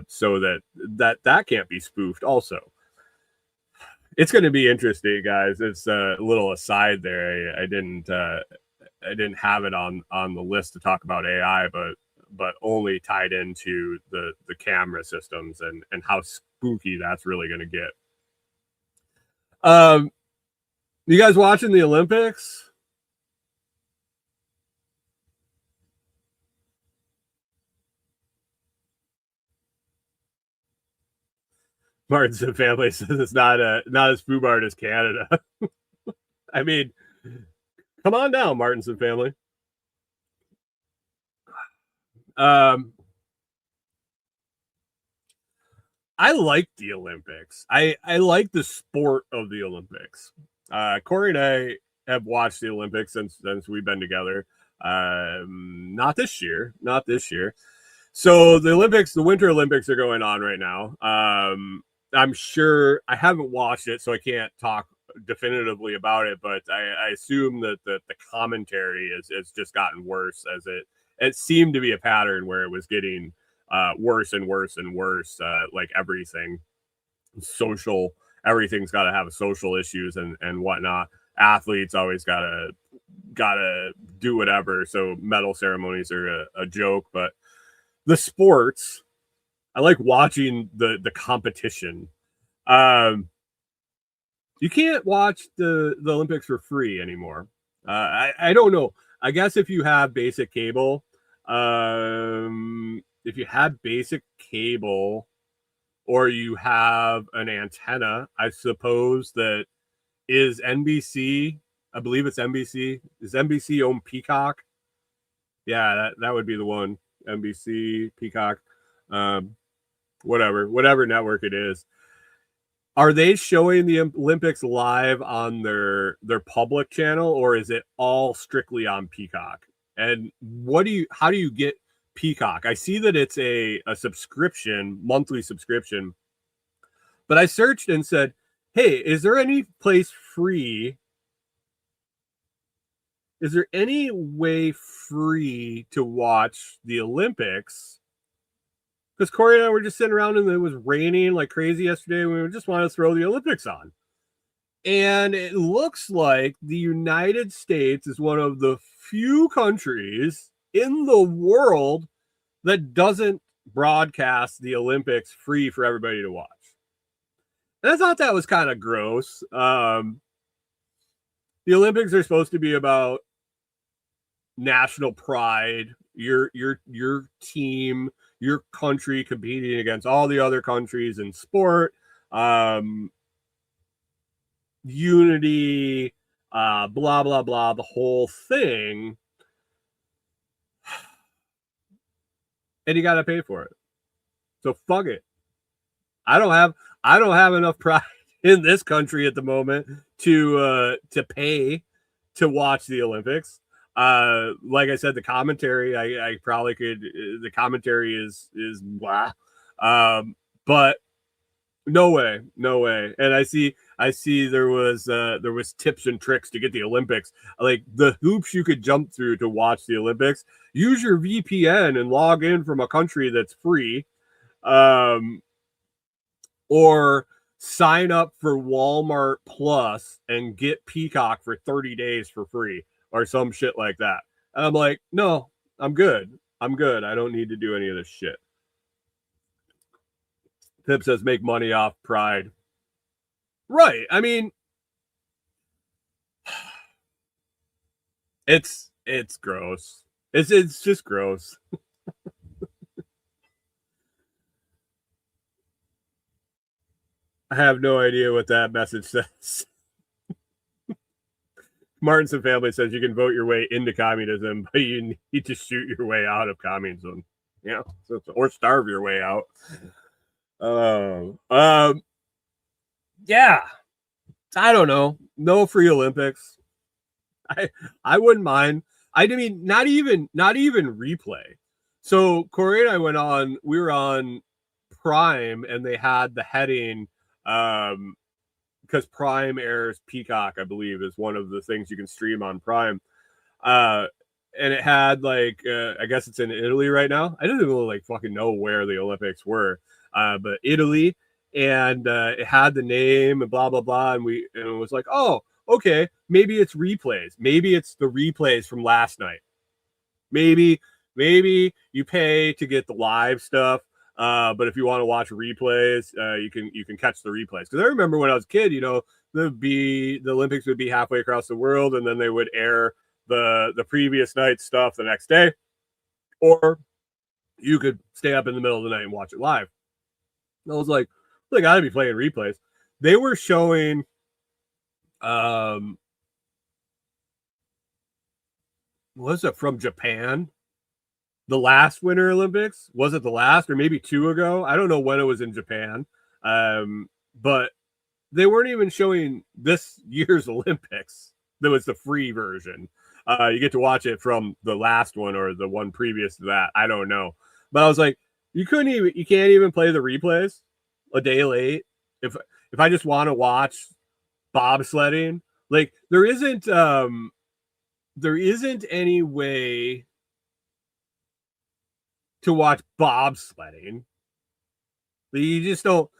Speaker 2: so that can't be spoofed. Also, it's going to be interesting, guys. It's a little aside there. I didn't have it on the list to talk about AI, but only tied into the camera systems and how spooky that's really going to get. You guys watching the Olympics? Martinson family says it's not as FUBARD as Canada. I mean, come on down, Martinson family. I like the Olympics. I like the sport of the Olympics. Corey and I have watched the Olympics since we've been together. Not this year. So the Olympics, the Winter Olympics are going on right now. I'm sure I haven't watched it, so I can't talk definitively about it, but I assume that the commentary has just gotten worse, as it seemed to be a pattern where it was getting worse and worse and worse, like everything. Everything's got to have social issues and whatnot. Athletes always gotta do whatever, so medal ceremonies are a joke, but the sports, I like watching the competition. You can't watch the Olympics for free anymore. I don't know. I guess if you have basic cable, or you have an antenna, I suppose that is NBC. I believe it's NBC. Is NBC own Peacock? Yeah, that would be the one. NBC, Peacock, whatever network it is. Are they showing the Olympics live on their public channel, or is it all strictly on Peacock? And how do you get Peacock? I see that it's a subscription, monthly subscription, but I searched and said, hey, is there any place free? Is there any way free to watch the Olympics? Because Corey and I were just sitting around and it was raining like crazy yesterday. And we just wanted to throw the Olympics on. And it looks like the United States is one of the few countries in the world that doesn't broadcast the Olympics free for everybody to watch. And I thought that was kind of gross. The Olympics are supposed to be about national pride, your team, your country competing against all the other countries in sport, unity, blah blah blah, the whole thing, and you got to pay for it. So fuck it. I don't have enough pride in this country at the moment to pay to watch the Olympics. Like I said, the commentary, I probably could. The commentary is blah, but no way. And I see there was tips and tricks to get the Olympics, like the hoops you could jump through to watch the Olympics. Use your VPN and log in from a country that's free, or sign up for Walmart Plus and get Peacock for 30 days for free, or some shit like that. And I'm like, no, I'm good. I don't need to do any of this shit. Pip says make money off pride. Right. I mean, it's gross. It's just gross. I have no idea what that message says. Martinson family says you can vote your way into communism, but you need to shoot your way out of communism. Yeah, or starve your way out. Yeah. I don't know. No free Olympics. I wouldn't mind. I mean, not even replay. So Corey and I we were on Prime, and they had the heading, because Prime airs Peacock, I believe, is one of the things you can stream on Prime. And it had like, I guess it's in Italy right now. I didn't even like fucking know where the Olympics were, but Italy, and it had the name and blah blah blah, and it was like, oh, okay, maybe it's replays. Maybe it's the replays from last night. Maybe you pay to get the live stuff, but if you want to watch replays, you can catch the replays. Because I remember when I was a kid, the Olympics would be halfway across the world, and then they would air the previous night's stuff the next day, or you could stay up in the middle of the night and watch it live. I was like, they got to be playing replays. They were showing, was it from Japan? The last Winter Olympics? Was it the last, or maybe 2 ago? I don't know when it was in Japan. But they weren't even showing this year's Olympics. That was the free version. You get to watch it from the last one or the one previous to that. I don't know. But I was like, you can't even play the replays a day late. If I just want to watch bobsledding, like there isn't any way to watch bobsledding. You just don't,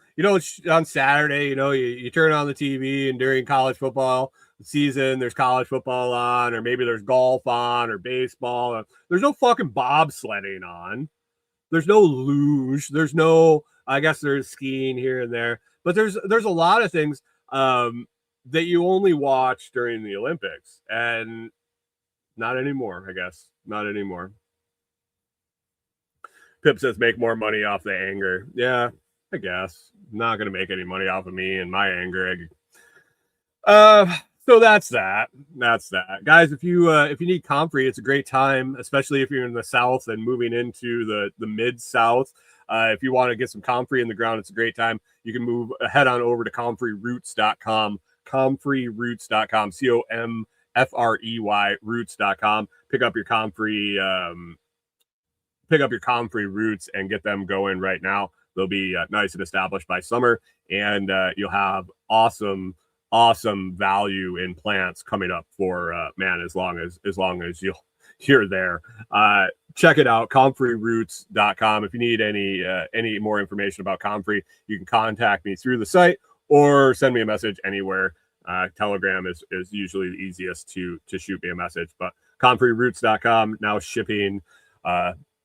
Speaker 2: on Saturday, you turn on the TV, and during college football season, there's college football on, or maybe there's golf on, or baseball. There's no fucking bobsledding on. There's no luge. There's no, I guess there's skiing here and there, but there's a lot of things that you only watch during the Olympics, and not anymore, I guess. Not anymore. Pip says make more money off the anger. Yeah, I guess. Not going to make any money off of me and my anger. So that's that. Guys, if you need Comfrey, it's a great time, especially if you're in the South and moving into the Mid-South. If you want to get some Comfrey in the ground, it's a great time. You can head on over to ComfreyRoots.com, ComfreyRoots.com, COMFREY Roots.com. Pick up your Comfrey Roots and get them going right now. They'll be nice and established by summer, and you'll have awesome value in plants coming up for as long as you're there. Check it out, ComfreyRoots.com. If you need any more information about Comfrey, you can contact me through the site or send me a message anywhere. Telegram is usually the easiest to shoot me a message, but ComfreyRoots.com now shipping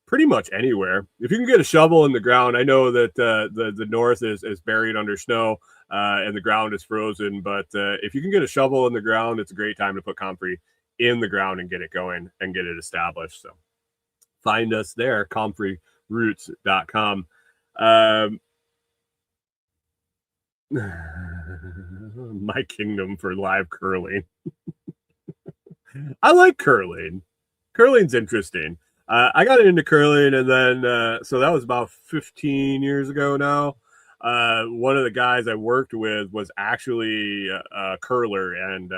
Speaker 2: pretty much anywhere. If you can get a shovel in the ground, I know that the north is buried under snow and the ground is frozen, but if you can get a shovel in the ground, it's a great time to put Comfrey in the ground and get it going and get it established. So find us there, ComfreyRoots.com. My kingdom for live curling. I like curling. Curling's interesting. I got into curling, and then so that was about 15 years ago now. One of the guys I worked with was actually a curler, and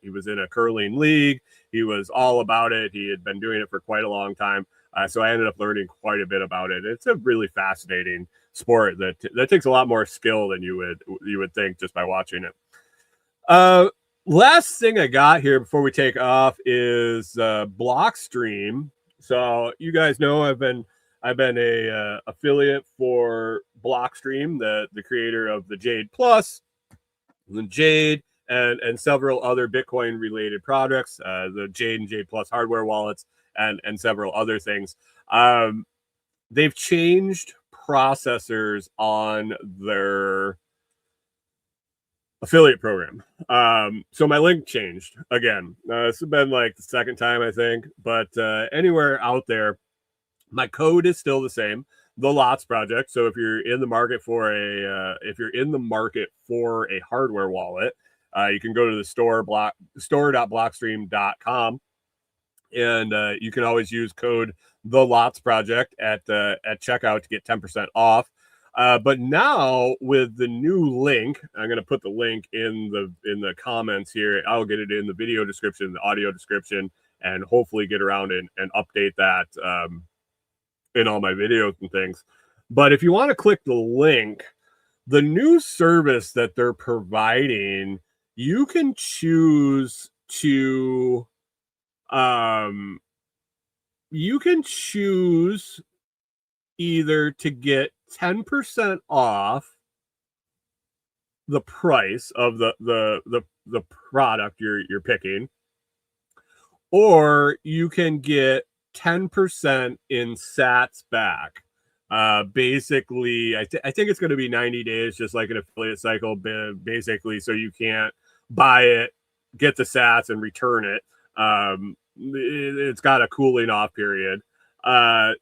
Speaker 2: he was in a curling league. He was all about it. He had been doing it for quite a long time. So I ended up learning quite a bit about it. It's a really fascinating sport that takes a lot more skill than you would think just by watching it. Last thing I got here before we take off is Blockstream. So you guys know I've been a affiliate for Blockstream, the creator of the Jade Plus, the Jade, and several other Bitcoin related products, the Jade and Jade Plus hardware wallets, and several other things. They've changed processors on their affiliate program. So my link changed again. This has been like the second time, I think, but anywhere out there, my code is still the same, the Lots Project. So if you're in the market for a hardware wallet, you can go to the store.blockstream.com, and you can always use code the Lots Project at checkout to get 10% off. But now with the new link, I'm going to put the link in the comments here. I'll get it in the video description, the audio description, and hopefully get around and update that in all my videos and things. But if you want to click the link, the new service that they're providing, you can choose to either to get 10% off the price of the product you're picking, or you can get 10% in sats back. Basically, I think it's going to be 90 days, just like an affiliate cycle, basically, so you can't buy it, get the sats, and return it. It's got a cooling off period.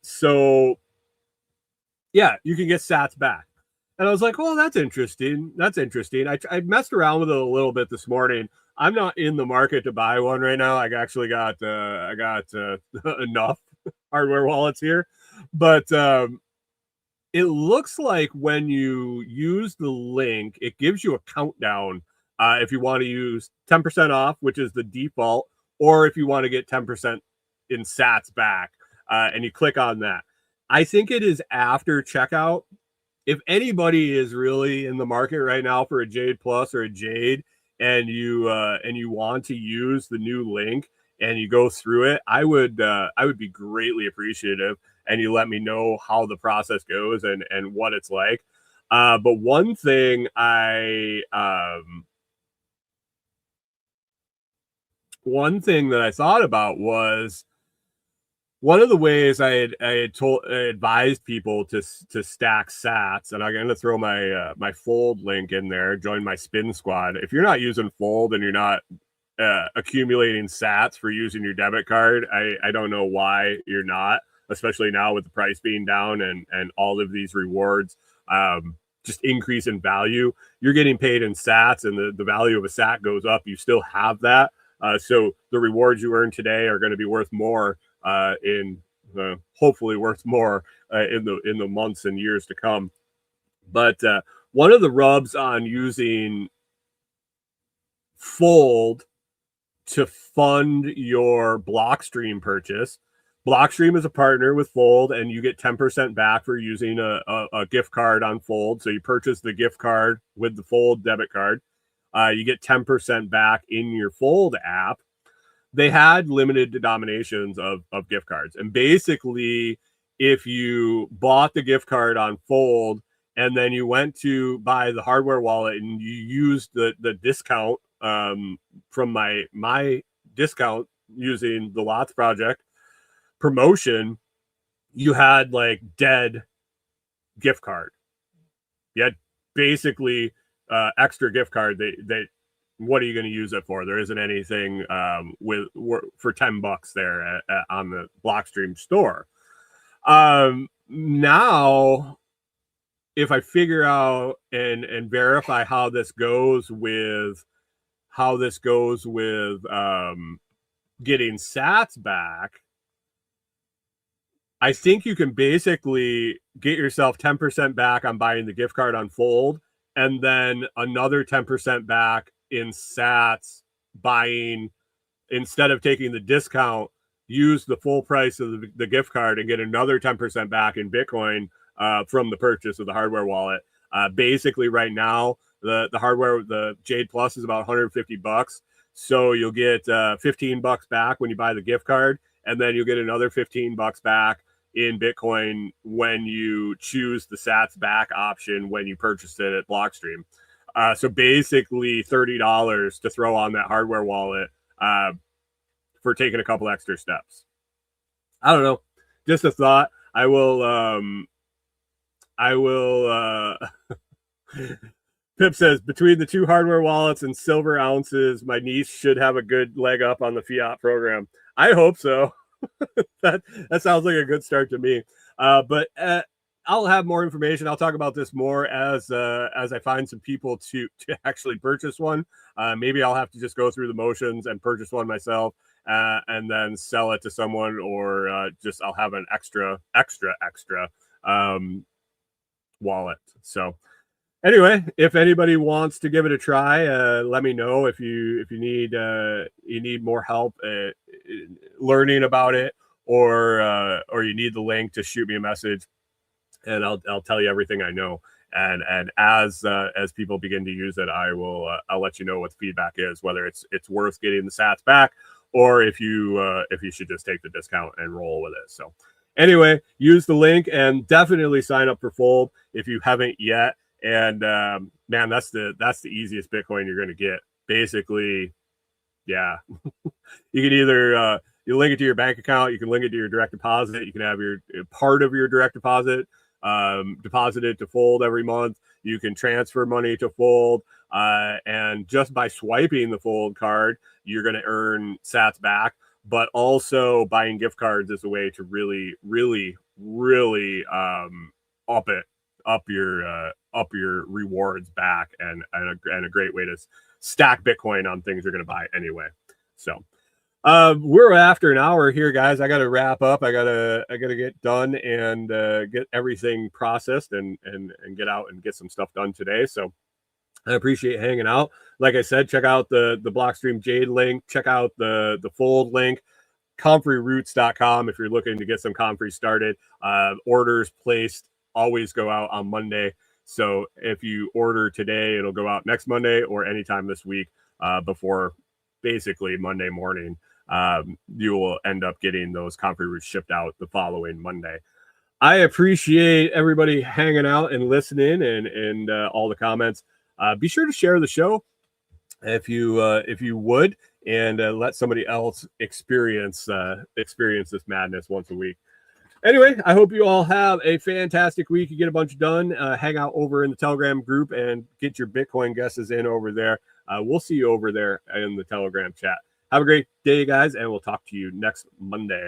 Speaker 2: So yeah, you can get sats back. And I was like, well, that's interesting. I messed around with it a little bit this morning. I'm not in the market to buy one right now. I actually got enough hardware wallets here, but it looks like when you use the link, it gives you a countdown if you want to use 10% off, which is the default, or if you want to get 10% in sats back, and you click on that. I think it is after checkout. If anybody is really in the market right now for a Jade Plus or a Jade, and you want to use the new link and you go through it, I would be greatly appreciative, and you let me know how the process goes and what it's like. But one thing that I thought about was, one of the ways I advised people to stack sats, and I'm going to throw my Fold link in there, join my spin squad. If you're not using Fold and you're not accumulating sats for using your debit card, I don't know why you're not, especially now with the price being down and all of these rewards just increase in value. You're getting paid in sats, and the value of a sat goes up. You still have that. So the rewards you earn today are going to be worth more hopefully worth more in the months and years to come. But one of the rubs on using Fold to fund your Blockstream purchase, Blockstream is a partner with Fold, and you get 10% back for using a gift card on Fold. So you purchase the gift card with the Fold debit card, you get 10% back in your Fold app. They had limited denominations of gift cards. And basically, if you bought the gift card on Fold and then you went to buy the hardware wallet and you used the discount from my discount using the Lots Project promotion, you had like dead gift card. You had basically extra gift card that what are you going to use it for? There isn't anything for $10 there on the Blockstream store. Now, if I figure out and verify how this goes with getting sats back, I think you can basically get yourself 10% back on buying the gift card on Fold, and then another 10% back in sats buying, instead of taking the discount, use the full price of the gift card and get another 10% back in Bitcoin from the purchase of the hardware wallet. Basically right now, the Jade Plus is about $150. So you'll get $15 back when you buy the gift card, and then you'll get another $15 back in Bitcoin when you choose the sats back option when you purchase it at Blockstream. So basically $30 to throw on that hardware wallet for taking a couple extra steps. I don't know. Just a thought. I will I will. Pip says, between the 2 hardware wallets and silver ounces, my niece should have a good leg up on the fiat program. I hope so. that sounds like a good start to me. But I'll have more information. I'll talk about this more as I find some people to actually purchase one. Maybe I'll have to just go through the motions and purchase one myself, and then sell it to someone, or just I'll have an extra wallet. So anyway, if anybody wants to give it a try, let me know. If you need more help learning about it, or you need the link, to shoot me a message, and I'll tell you everything I know. And as people begin to use it, I'll let you know what the feedback is, whether it's worth getting the sats back, or if you should just take the discount and roll with it. So anyway, use the link and definitely sign up for Fold if you haven't yet. And man, that's the easiest Bitcoin you're going to get. Basically, yeah, you can either you link it to your bank account, you can link it to your direct deposit, you can have your part of your direct deposit deposited to Fold every month. You can transfer money to Fold, and just by swiping the Fold card, you're going to earn sats back. But also buying gift cards is a way to really up your rewards back, and a great way to stack Bitcoin on things you're going to buy anyway. So we're after an hour here, guys. I got to wrap up. I gotta get done and get everything processed and get out and get some stuff done today. So I appreciate hanging out. Like I said, check out the Blockstream Jade link. Check out the Fold link. ComfreyRoots.com if you're looking to get some Comfrey started. Orders placed always go out on Monday. So if you order today, it'll go out next Monday or anytime this week before basically Monday morning. You will end up getting those Comfrey Roots shipped out the following Monday. I appreciate everybody hanging out and listening, and all the comments. Be sure to share the show if you would, and let somebody else experience this madness once a week. Anyway, I hope you all have a fantastic week. You get a bunch done. Hang out over in the Telegram group and get your Bitcoin guesses in over there. We'll see you over there in the Telegram chat. Have a great day, guys, and we'll talk to you next Monday.